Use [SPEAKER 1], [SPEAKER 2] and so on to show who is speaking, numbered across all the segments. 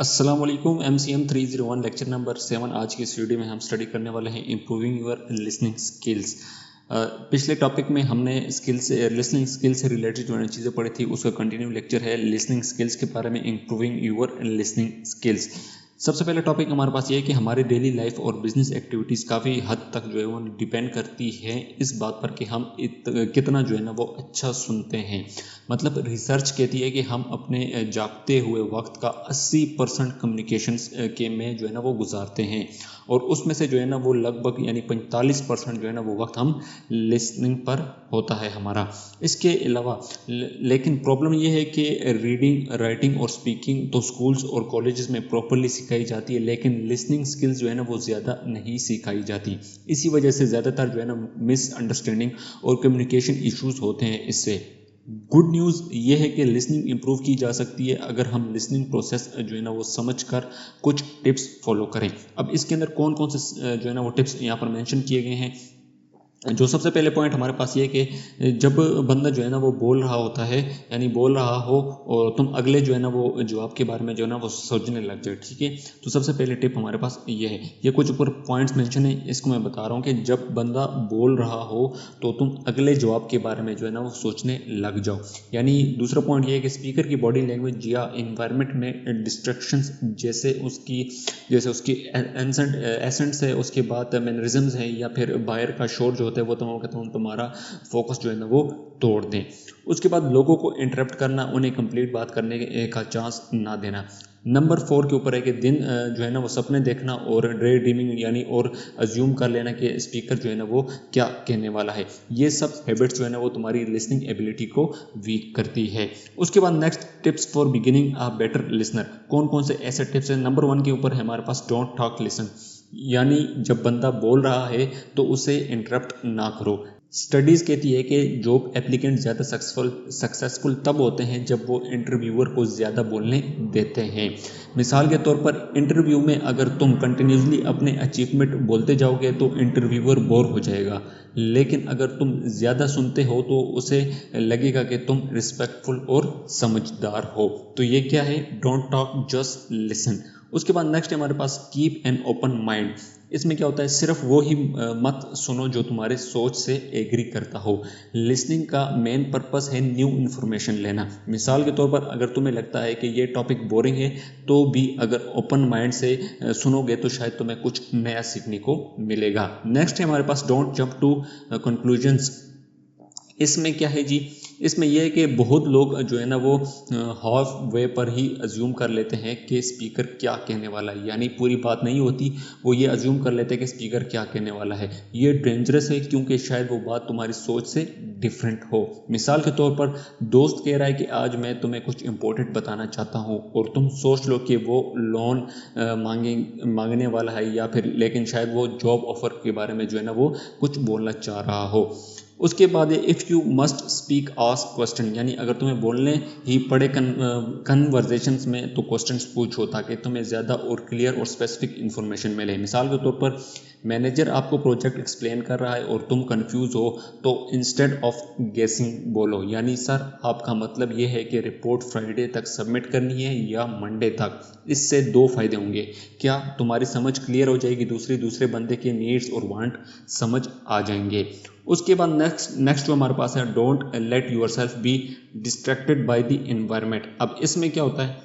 [SPEAKER 1] अस्सलाम वालेकुम। MCM 301 lecture number 7। आज की इस वीडियो में हम स्टडी करने वाले हैं इम्प्रूविंग योर लिसनिंग स्किल्स। पिछले टॉपिक में हमने स्किल्स लिसनिंग स्किल से रिलेटेड जो चीज़ें पढ़ी थी उसका कंटिन्यू लेक्चर है लिसनिंग स्किल्स के बारे में, इम्प्रूविंग योर लिसनिंग स्किल्स। सबसे पहला टॉपिक हमारे पास ये है कि हमारी डेली लाइफ और बिजनेस एक्टिविटीज़ काफ़ी हद तक जो है वो डिपेंड करती है इस बात पर कि हम कितना जो है ना वो अच्छा सुनते हैं। मतलब रिसर्च कहती है कि हम अपने जागते हुए वक्त का 80% कम्युनिकेशंस के में जो है ना वो गुजारते हैं और उसमें से जो है ना वो लगभग यानी 45% जो है ना वो वक्त हम लिसनिंग पर होता है हमारा। इसके अलावा लेकिन प्रॉब्लम ये है कि रीडिंग, राइटिंग और स्पीकिंग तो स्कूल्स और कॉलेजेस में प्रॉपरली सिखाई जाती है, लेकिन लिसनिंग स्किल्स जो है ना वो ज़्यादा नहीं सिखाई जाती। इसी वजह से ज़्यादातर जो है ना मिसअंडरस्टैंडिंग और कम्युनिकेशन इश्यूज होते हैं इससे। गुड न्यूज़ ये है कि लिसनिंग इंप्रूव की जा सकती है अगर हम लिसनिंग प्रोसेस जो है ना वो समझकर कुछ टिप्स फॉलो करें। अब इसके अंदर कौन कौन से जो है ना वो टिप्स यहाँ पर मेंशन किए गए हैं। जो सबसे पहले पॉइंट हमारे पास ये है कि जब बंदा जो है ना वो बोल रहा होता है, यानी बोल रहा हो और तुम अगले जो है ना वो जवाब के बारे में जो है ना वो सोचने लग जाए, ठीक है। तो सबसे पहले टिप हमारे पास ये है, ये कुछ ऊपर पॉइंट्स मेंशन है, इसको मैं बता रहा हूँ कि जब बंदा बोल रहा हो तो तुम अगले जवाब के बारे में जो है ना वो सोचने लग जाओ। यानी दूसरा पॉइंट ये है कि स्पीकर की बॉडी लैंग्वेज या इन्वायरमेंट में डिस्ट्रैक्शंस जैसे उसकी एसेंट्स है, उसके बाद मैनरिज्म्स है या फिर बाहर का शोर जो होता है वो तुम्हारा फोकस जो है ना वो तोड़ दें। उसके बाद लोगों को इंटरप्ट करना, उन्हें कंप्लीट बात करने का चांस ना देना। नंबर 4 के ऊपर है कि दिन जो है ना वो सपने देखना और ड्रे ड्रीमिंग यानी और अज्यूम कर लेना कि स्पीकर जो है ना वो क्या कहने वाला है। ये सब हैबिट्स जो है ना वो तुम्हारी लिसनिंग एबिलिटी को वीक करती है। उसके बाद next tips for beginning a better listener. कौन कौन से ऐसे टिप्स हैं? नंबर 1 के ऊपर है हमारे पास डोंट टॉक लिसन, यानी जब बंदा बोल रहा है तो उसे इंटरप्ट ना करो। स्टडीज़ कहती है कि जॉब एप्लीकेंट ज़्यादा सक्सेसफुल तब होते हैं जब वो इंटरव्यूअर को ज़्यादा बोलने देते हैं। मिसाल के तौर पर इंटरव्यू में अगर तुम कंटिन्यूसली अपने अचीवमेंट बोलते जाओगे तो इंटरव्यूअर बोर हो जाएगा, लेकिन अगर तुम ज़्यादा सुनते हो तो उसे लगेगा कि तुम रिस्पेक्टफुल और समझदार हो। तो ये क्या है? Don't talk, just listen. उसके बाद नेक्स्ट है हमारे पास कीप एन ओपन माइंड। इसमें क्या होता है? सिर्फ वो ही मत सुनो जो तुम्हारे सोच से एग्री करता हो। लिसनिंग का मेन पर्पस है न्यू इन्फॉर्मेशन लेना। मिसाल के तौर पर अगर तुम्हें लगता है कि ये टॉपिक बोरिंग है तो भी अगर ओपन माइंड से सुनोगे तो शायद तुम्हें कुछ नया सीखने को मिलेगा। नेक्स्ट है हमारे पास डोंट जंप टू कंक्लूजन्स। इसमें क्या है जी? इसमें यह है कि बहुत लोग जो है ना वो हाफ वे पर ही अज्यूम कर लेते हैं कि स्पीकर क्या कहने वाला है, यानी पूरी बात नहीं होती, वो ये अज्यूम कर लेते हैं कि स्पीकर क्या कहने वाला है। ये डेंजरस है क्योंकि शायद वो बात तुम्हारी सोच से डिफरेंट हो। मिसाल के तौर पर दोस्त कह रहा है कि आज मैं तुम्हें कुछ इंपॉर्टेंट बताना चाहता हूँ और तुम सोच लो कि वो लोन मांगने वाला है या फिर, लेकिन शायद वो जॉब ऑफर के बारे में जो है ना वो कुछ बोलना चाह रहा हो। उसके बाद if you must speak ask question, यानी अगर तुम्हें बोलने ही पड़े कन्वर्जेशंस में तो क्वेश्चंस पूछो ताकि तुम्हें ज़्यादा और क्लियर और स्पेसिफिक इन्फॉर्मेशन मिले। मिसाल के तौर पर मैनेजर आपको प्रोजेक्ट एक्सप्लेन कर रहा है और तुम कंफ्यूज हो तो इंस्टेड ऑफ गेसिंग बोलो, यानी सर आपका मतलब ये है कि रिपोर्ट फ्राइडे तक सबमिट करनी है या मंडे तक। इससे दो फायदे होंगे, क्या तुम्हारी समझ क्लियर हो जाएगी, दूसरे बंदे के नीड्स और वांट समझ आ जाएंगे। उसके बाद नेक्स्ट जो हमारे पास है don't let yourself B distracted by the environment. अब इसमें क्या होता है?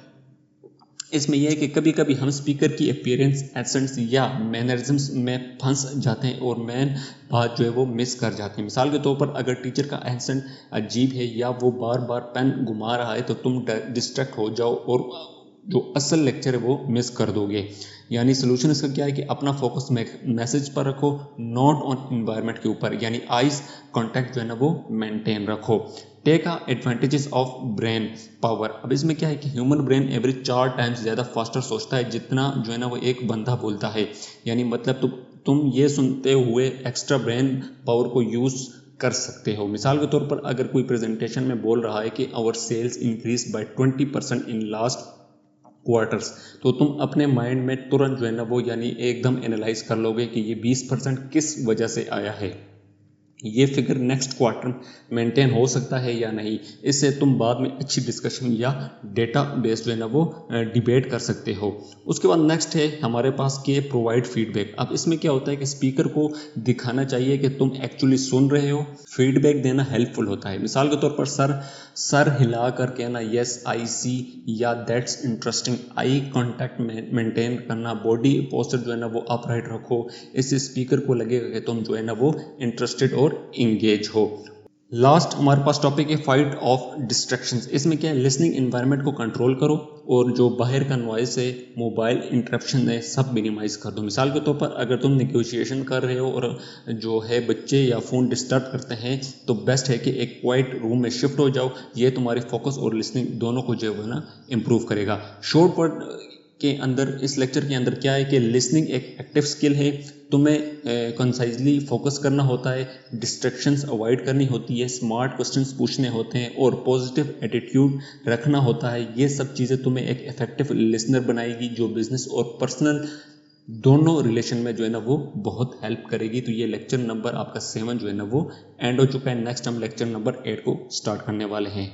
[SPEAKER 1] इसमें यह है कि कभी कभी हम स्पीकर की अपीयरेंस, एसेंस या मैनरिज्म्स में फंस जाते हैं और मेन बात जो है वो मिस कर जाते हैं। मिसाल के तौर पर अगर टीचर का एसेंट अजीब है या वो बार बार पेन घुमा रहा है तो तुम डिस्ट्रैक्ट हो जाओ और जो असल लेक्चर है वो मिस कर दोगे। यानी सोल्यूशन इसका क्या है कि अपना फोकस मैसेज पर रखो, नॉट ऑन इन्वायरमेंट के ऊपर, यानी आइज कांटेक्ट जो है ना वो मेंटेन रखो। Take advantages of brain power. अब इसमें क्या है कि ह्यूमन ब्रेन एवरेज 4 टाइम्स ज़्यादा फास्टर सोचता है जितना जो है ना वो एक बंदा बोलता है। यानी मतलब तुम ये सुनते हुए एक्स्ट्रा ब्रेन पावर को यूज़ कर सकते हो। मिसाल के तौर पर अगर कोई प्रेजेंटेशन में बोल रहा है कि our sales increase by 20% in last quarters, तो तुम अपने माइंड में तुरंत जो है ना वो यानी एकदम एनालाइज कर लोगे कि ये 20% किस वजह से आया है। ये फिगर नेक्स्ट क्वार्टर मेंटेन हो सकता है या नहीं, इससे तुम बाद में अच्छी डिस्कशन या डेटा बेस्ड जो है ना वो डिबेट कर सकते हो। उसके बाद नेक्स्ट है हमारे पास के प्रोवाइड फीडबैक। अब इसमें क्या होता है कि स्पीकर को दिखाना चाहिए कि तुम एक्चुअली सुन रहे हो। फीडबैक देना हेल्पफुल होता है। मिसाल के तौर पर सर हिला कर कहना यस आई सी या that's interesting, eye contact maintain करना, बॉडी पोस्चर जो है ना वो अपराइट रखो। इससे स्पीकर को लगेगा कि तुम जो है ना वो इंटरेस्टेड और इंगेज हो। लास्ट हमारे पास टॉपिक है फाइट ऑफ डिस्ट्रैक्शंस। इसमें क्या है, लिसनिंग एनवायरनमेंट को कंट्रोल करो और जो बाहर का नॉइस है, मोबाइल इंटरप्शन है, सब मिनिमाइज कर दो। मिसाल के तौर पर अगर तुम नेगोशिएशन कर रहे हो और जो है बच्चे या फ़ोन डिस्टर्ब करते हैं तो बेस्ट है कि एक क्वाइट रूम में शिफ्ट हो जाओ। ये तुम्हारे फोकस और लिसनिंग दोनों को जो है ना इम्प्रूव करेगा। शॉर्ट वर्ड के अंदर इस लेक्चर के अंदर क्या है कि लिसनिंग एक एक्टिव स्किल है। तुम्हें कंसाइजली फोकस करना होता है, डिस्ट्रैक्शंस अवॉइड करनी होती है, स्मार्ट क्वेश्चंस पूछने होते हैं और पॉजिटिव एटीट्यूड रखना होता है। ये सब चीज़ें तुम्हें एक इफेक्टिव लिसनर बनाएगी जो बिजनेस और पर्सनल दोनों रिलेशन में जो है ना वो बहुत हेल्प करेगी। तो ये लेक्चर नंबर आपका 7 जो है ना वो एंड हो चुका है। नेक्स्ट हम लेक्चर नंबर 8 को स्टार्ट करने वाले हैं।